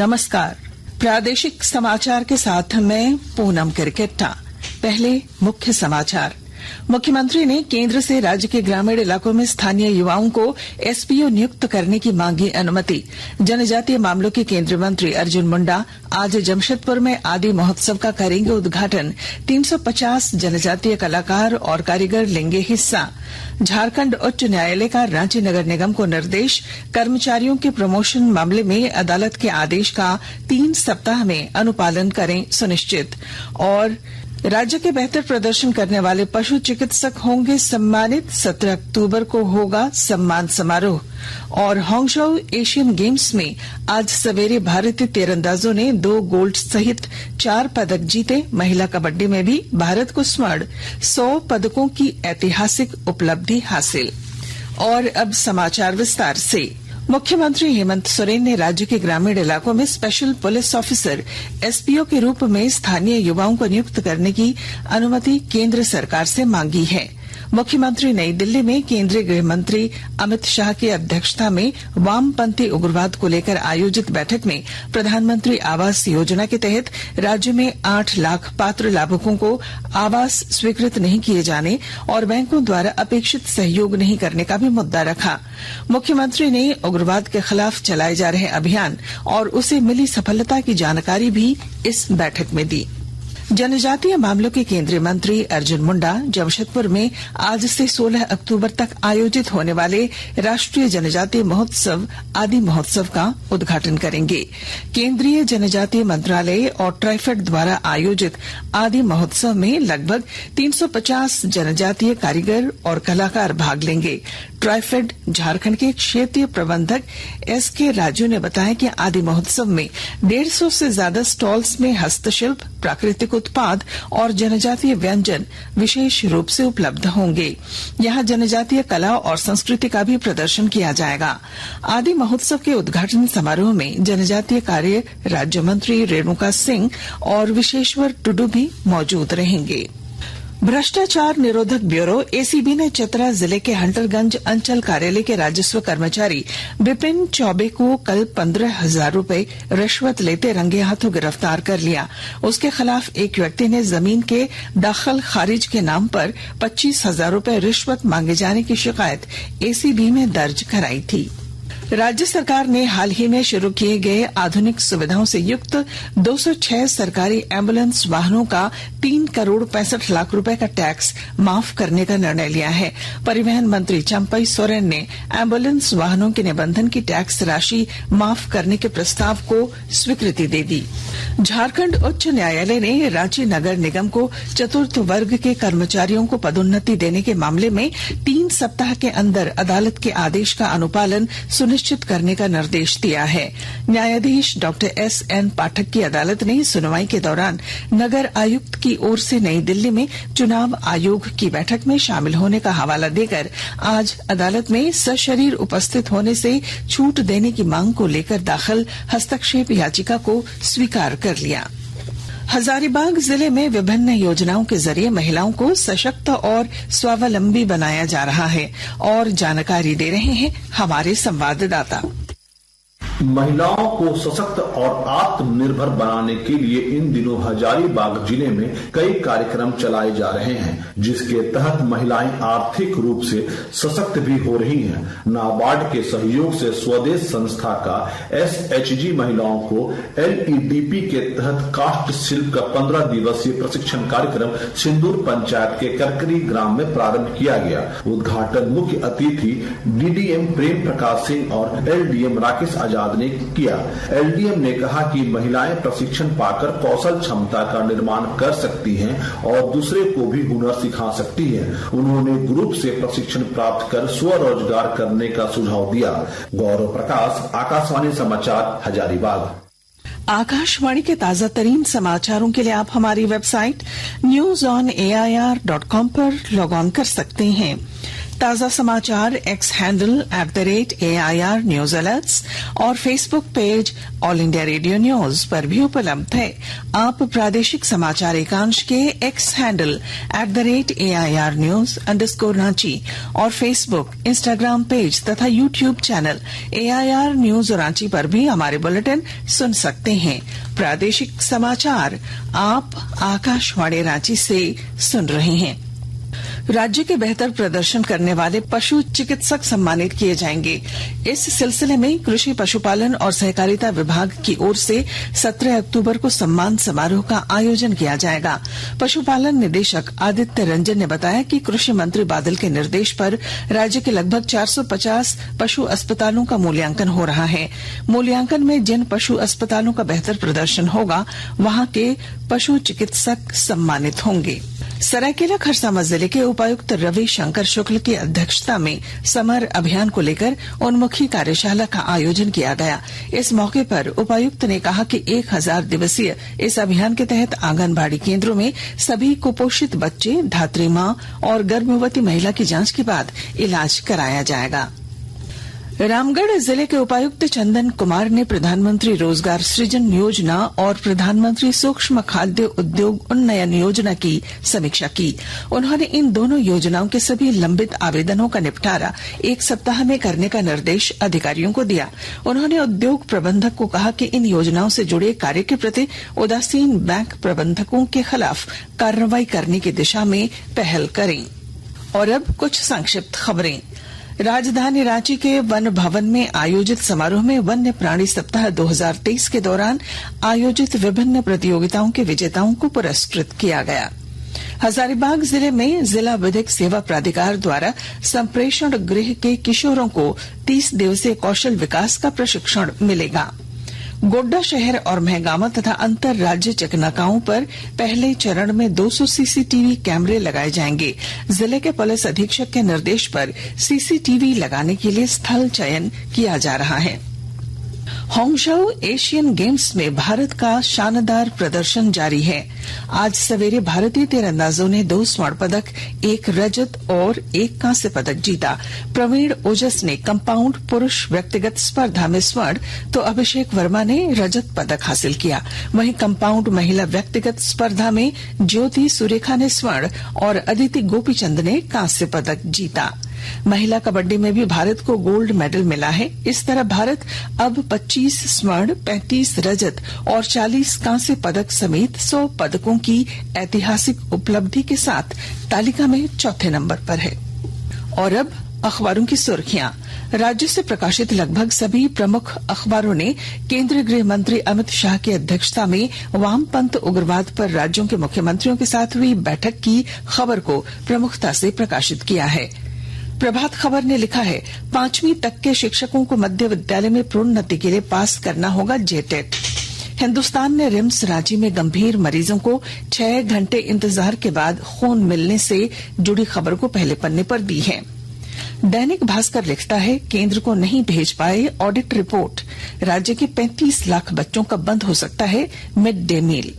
नमस्कार। प्रादेशिक समाचार के साथ मैं पूनम किरकेट्टा। पहले मुख्य समाचार। मुख्यमंत्री ने केंद्र से राज्य के ग्रामीण इलाकों में स्थानीय युवाओं को एसपीओ नियुक्त करने की मांगी अनुमति। जनजातीय मामलों के केंद्रीय मंत्री अर्जुन मुंडा आज जमशेदपुर में आदि महोत्सव का करेंगे उद्घाटन। 350 जनजातीय कलाकार और कारीगर लेंगे हिस्सा। झारखंड उच्च न्यायालय का रांची नगर निगम को निर्देश, कर्मचारियों के प्रमोशन मामले में अदालत के आदेश का 3 सप्ताह में अनुपालन करें सुनिश्चित। और राज्य के बेहतर प्रदर्शन करने वाले पशु चिकित्सक होंगे सम्मानित। 17 अक्टूबर को होगा सम्मान समारोह। और हांगझोउ एशियन गेम्स में आज सवेरे भारतीय तीरंदाजों ने 2 गोल्ड सहित 4 पदक जीते। महिला कबड्डी में भी भारत को स्वर्ण, 100 पदकों की ऐतिहासिक उपलब्धि हासिल। और अब समाचार विस्तार से। मुख्यमंत्री हेमंत सोरेन ने राज्य के ग्रामीण इलाकों में स्पेशल पुलिस ऑफिसर एसपीओ के रूप में स्थानीय युवाओं को नियुक्त करने की अनुमति केंद्र सरकार से मांगी है। मुख्यमंत्री नई दिल्ली में केंद्रीय गृह मंत्री अमित शाह की अध्यक्षता में वामपंथी उग्रवाद को लेकर आयोजित बैठक में प्रधानमंत्री आवास योजना के तहत राज्य में 8 लाख पात्र लाभुकों को आवास स्वीकृत नहीं किए जाने और बैंकों द्वारा अपेक्षित सहयोग नहीं करने का भी मुद्दा रखा। मुख्यमंत्री ने उग्रवाद के खिलाफ चलाए जा रहे अभियान और उसे मिली सफलता की जानकारी भी इस बैठक में दी। जनजातीय मामलों के केंद्रीय मंत्री अर्जुन मुंडा जमशेदपुर में आज से 16 अक्टूबर तक आयोजित होने वाले राष्ट्रीय जनजातीय महोत्सव आदि महोत्सव का उद्घाटन करेंगे। केंद्रीय जनजातीय मंत्रालय और ट्राइफेड द्वारा आयोजित आदि महोत्सव में लगभग 350 जनजातीय कारीगर और कलाकार भाग लेंगे। ट्राइफेड झारखंड के क्षेत्रीय प्रबंधक एसके राजू ने बताया कि आदि महोत्सव में 150 से ज्यादा स्टॉल्स में हस्तशिल्प, प्राकृतिक उत्पाद और जनजातीय व्यंजन विशेष रूप से उपलब्ध होंगे। यहां जनजातीय कला और संस्कृति का भी प्रदर्शन किया जाएगा। आदि महोत्सव के उद्घाटन समारोह में जनजातीय कार्य राज्य मंत्री रेणुका सिंह और विशेश्वर टुडू भी मौजूद रहेंगे। भ्रष्टाचार निरोधक ब्यूरो एसीबी ने चतरा जिले के हंटरगंज अंचल कार्यालय के राजस्व कर्मचारी विपिन चौबे को कल 15,000 रूपये रिश्वत लेते रंगे हाथों गिरफ्तार कर लिया। उसके खिलाफ एक व्यक्ति ने जमीन के दाखिल खारिज के नाम पर 25,000 रूपये रिश्वत मांगे जाने की शिकायत एसीबी में दर्ज कराई थी। राज्य सरकार ने हाल ही में शुरू किए गए आधुनिक सुविधाओं से युक्त 206 सरकारी एम्बुलेंस वाहनों का 3 करोड़ 65 लाख रुपए का टैक्स माफ करने का निर्णय लिया है। परिवहन मंत्री चंपई सोरेन ने एम्बुलेंस वाहनों के निबंधन की टैक्स राशि माफ करने के प्रस्ताव को स्वीकृति दे दी। झारखंड उच्च न्यायालय ने रांची नगर निगम को चतुर्थ वर्ग के कर्मचारियों को पदोन्नति देने के मामले में 3 सप्ताह के अंदर अदालत के आदेश का अनुपालन सुनिश्चित करने का निर्देश दिया है। न्यायाधीश डॉक्टर एसएन पाठक की अदालत ने सुनवाई के दौरान नगर आयुक्त की ओर से नई दिल्ली में चुनाव आयोग की बैठक में शामिल होने का हवाला देकर आज अदालत में सशरीर उपस्थित होने से छूट देने की मांग को लेकर दाखिल हस्तक्षेप याचिका को स्वीकार कर लिया। हजारीबाग जिले में विभिन्न योजनाओं के जरिए महिलाओं को सशक्त और स्वावलंबी बनाया जा रहा है और जानकारी दे रहे हैं हमारे संवाददाता। महिलाओं को सशक्त और आत्मनिर्भर बनाने के लिए इन दिनों हजारीबाग जिले में कई कार्यक्रम चलाए जा रहे हैं, जिसके तहत महिलाएं आर्थिक रूप से सशक्त भी हो रही हैं। नाबार्ड के सहयोग से स्वदेश संस्था का एसएचजी महिलाओं को एलईडीपी के तहत काष्ठ शिल्प का 15 दिवसीय प्रशिक्षण कार्यक्रम सिंदूर पंचायत के करकरी ग्राम में प्रारंभ किया गया। उद्घाटन मुख्य अतिथि डीडीएम प्रेम प्रकाश सिंह और एलडीएम राकेश आजाद ने किया। एलडीएम ने कहा कि महिलाएं प्रशिक्षण पाकर कौशल क्षमता का निर्माण कर सकती हैं और दूसरे को भी हुनर सिखा सकती हैं। उन्होंने ग्रुप से प्रशिक्षण प्राप्त कर स्वरोजगार करने का सुझाव दिया। गौरव प्रकाश, आकाशवाणी समाचार, हजारीबाग। आकाशवाणी के ताजा तरीन समाचारों के लिए आप हमारी वेबसाइट newsonair.com पर लॉग ऑन कर सकते हैं। ताजा समाचार X handle @AIR news alerts और Facebook page all India radio news पर भी उपलब्ध है। आप प्रादेशिक समाचार एकांश के एक्स हैंडल @AIR न्यूज _ और फेसबुक, इंस्टाग्राम पेज तथा YouTube channel AIR news Ranchi पर भी हमारे बुलेटिन सुन सकते हैं। प्रादेशिक समाचार आप आकाशवाणी रांची से सुन रहे हैं। राज्य के बेहतर प्रदर्शन करने वाले पशु चिकित्सक सम्मानित किए जाएंगे। इस सिलसिले में कृषि, पशुपालन और सहकारिता विभाग की ओर से 17 अक्टूबर को सम्मान समारोह का आयोजन किया जाएगा। पशुपालन निदेशक आदित्य रंजन ने बताया कि कृषि मंत्री बादल के निर्देश पर राज्य के लगभग 450 पशु अस्पतालों का मूल्यांकन हो रहा है। मूल्यांकन में जिन पशु अस्पतालों का बेहतर प्रदर्शन होगा वहां के पशु चिकित्सक सम्मानित होंगे। सरायकेला खरसावां जिले के उपायुक्त रवि शंकर शुक्ल की अध्यक्षता में समर अभियान को लेकर उन्मुखी कार्यशाला का आयोजन किया गया। इस मौके पर उपायुक्त ने कहा कि 1000 दिवसीय इस अभियान के तहत आंगनबाड़ी केंद्रों में सभी कुपोषित बच्चे, धात्री मां और गर्भवती महिला की जांच के बाद इलाज कराया जाएगा। रामगढ़ जिले के उपायुक्त चंदन कुमार ने प्रधानमंत्री रोजगार सृजन योजना और प्रधानमंत्री सूक्ष्म खाद्य उद्योग उन्नयन योजना की समीक्षा की। उन्होंने इन दोनों योजनाओं के सभी लंबित आवेदनों का निपटारा 1 सप्ताह में करने का निर्देश अधिकारियों को दिया। उन्होंने उद्योग प्रबंधक को कहा कि इन योजनाओं से जुड़े कार्य के प्रति उदासीन बैंक प्रबंधकों के खिलाफ कार्रवाई करने की दिशा में पहल करें। और अब कुछ संक्षिप्त खबरें। राजधानी रांची के वन भवन में आयोजित समारोह में वन्य प्राणी सप्ताह 2023 के दौरान आयोजित विभिन्न प्रतियोगिताओं के विजेताओं को पुरस्कृत किया गया। हजारीबाग जिले में जिला विधिक सेवा प्राधिकार द्वारा संप्रेषण गृह के किशोरों को 30 दिवसीय कौशल विकास का प्रशिक्षण मिलेगा। गोड्डा शहर और महगामा तथा अंतर राज्य चकनाकाओं पर पहले चरण में 200 सीसीटीवी कैमरे लगाए जाएंगे। जिले के पुलिस अधीक्षक के निर्देश पर सीसीटीवी लगाने के लिए स्थल चयन किया जा रहा है। होंगशो एशियन गेम्स में भारत का शानदार प्रदर्शन जारी है। आज सवेरे भारतीय तीरंदाजों ने 2 स्वर्ण पदक, 1 रजत और 1 कांस्य पदक जीता। प्रवीण ओजस ने कंपाउंड पुरुष व्यक्तिगत स्पर्धा में स्वर्ण तो अभिषेक वर्मा ने रजत पदक हासिल किया। वहीं कंपाउंड महिला व्यक्तिगत स्पर्धा में ज्योति सुरेखा ने स्वर्ण और अदिति गोपीचंद ने कांस्य पदक जीता। महिला कबड्डी में भी भारत को गोल्ड मेडल मिला है। इस तरह भारत अब 25 स्वर्ण, 35 रजत और 40 कांस्य पदक समेत 100 पदकों की ऐतिहासिक उपलब्धि के साथ तालिका में चौथे नंबर पर है। और अब अखबारों की सुर्खियां। राज्य से प्रकाशित लगभग सभी प्रमुख अखबारों ने केंद्रीय गृह मंत्री अमित शाह की अध्यक्षता में वामपंथ उग्रवाद पर राज्यों के मुख्यमंत्रियों के साथ हुई बैठक की खबर को प्रमुखता से प्रकाशित किया है। प्रभात खबर ने लिखा है 5वीं तक के शिक्षकों को मध्य विद्यालय में प्रोन्नति के लिए पास करना होगा जेटेट। हिंदुस्तान ने रिम्स रांची में गंभीर मरीजों को 6 घंटे इंतजार के बाद खून मिलने से जुड़ी खबर को पहले पन्ने पर दी है। दैनिक भास्कर लिखता है केंद्र को नहीं भेज पाए ऑडिट रिपोर्ट, राज्य के 35 लाख बच्चों का बंद हो सकता है mid day meal.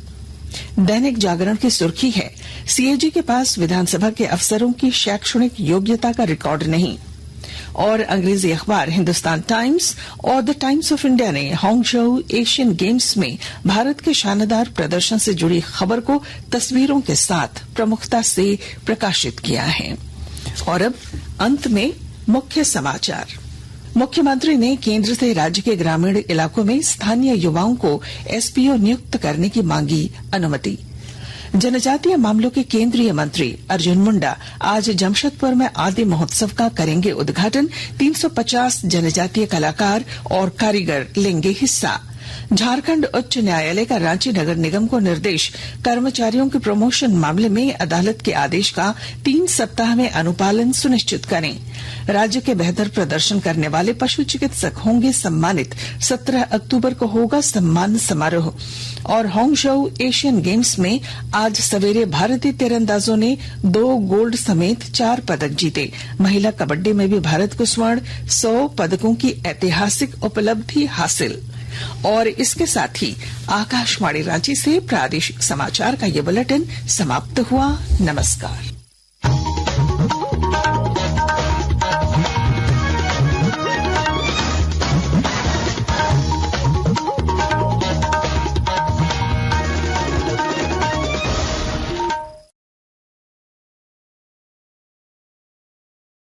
Dainik Jagran की सुर्खी है सीएजी के पास विधानसभा के अफसरों की शैक्षणिक योग्यता का रिकॉर्ड नहीं। और अंग्रेजी अखबार हिंदुस्तान टाइम्स और द टाइम्स ऑफ इंडिया ने होंगशो एशियन गेम्स में भारत के शानदार प्रदर्शन से जुड़ी खबर को तस्वीरों के साथ प्रमुखता से प्रकाशित किया है। और अब अंत में मुख्य समाचार। मुख्यमंत्री ने केंद्र से राज्य के ग्रामीण इलाकों में स्थानीय युवाओं को एसपीओ नियुक्त करने की मांगी अनुमति। जनजातीय मामलों के केंद्रीय मंत्री अर्जुन मुंडा आज जमशेदपुर में आदि महोत्सव का करेंगे उद्घाटन। 350 जनजातीय कलाकार और कारीगर लेंगे हिस्सा। झारखंड उच्च न्यायालय का रांची नगर निगम को निर्देश, कर्मचारियों के प्रमोशन मामले में अदालत के आदेश का 3 सप्ताह में अनुपालन सुनिश्चित करें। राज्य के बेहतर प्रदर्शन करने वाले पशु चिकित्सक होंगे सम्मानित। 17 अक्टूबर को होगा सम्मान समारोह। और होंगशो एशियन गेम्स में आज सवेरे भारतीय तीरंदाजों ने 2 गोल्ड समेत 4 पदक जीते। महिला कबड्डी में भी भारत को स्वर्ण, 100 पदकों की ऐतिहासिक उपलब्धि हासिल। और इसके साथ ही आकाशवाणी रांची से प्रादेशिक समाचार का ये बुलेटिन समाप्त हुआ। नमस्कार।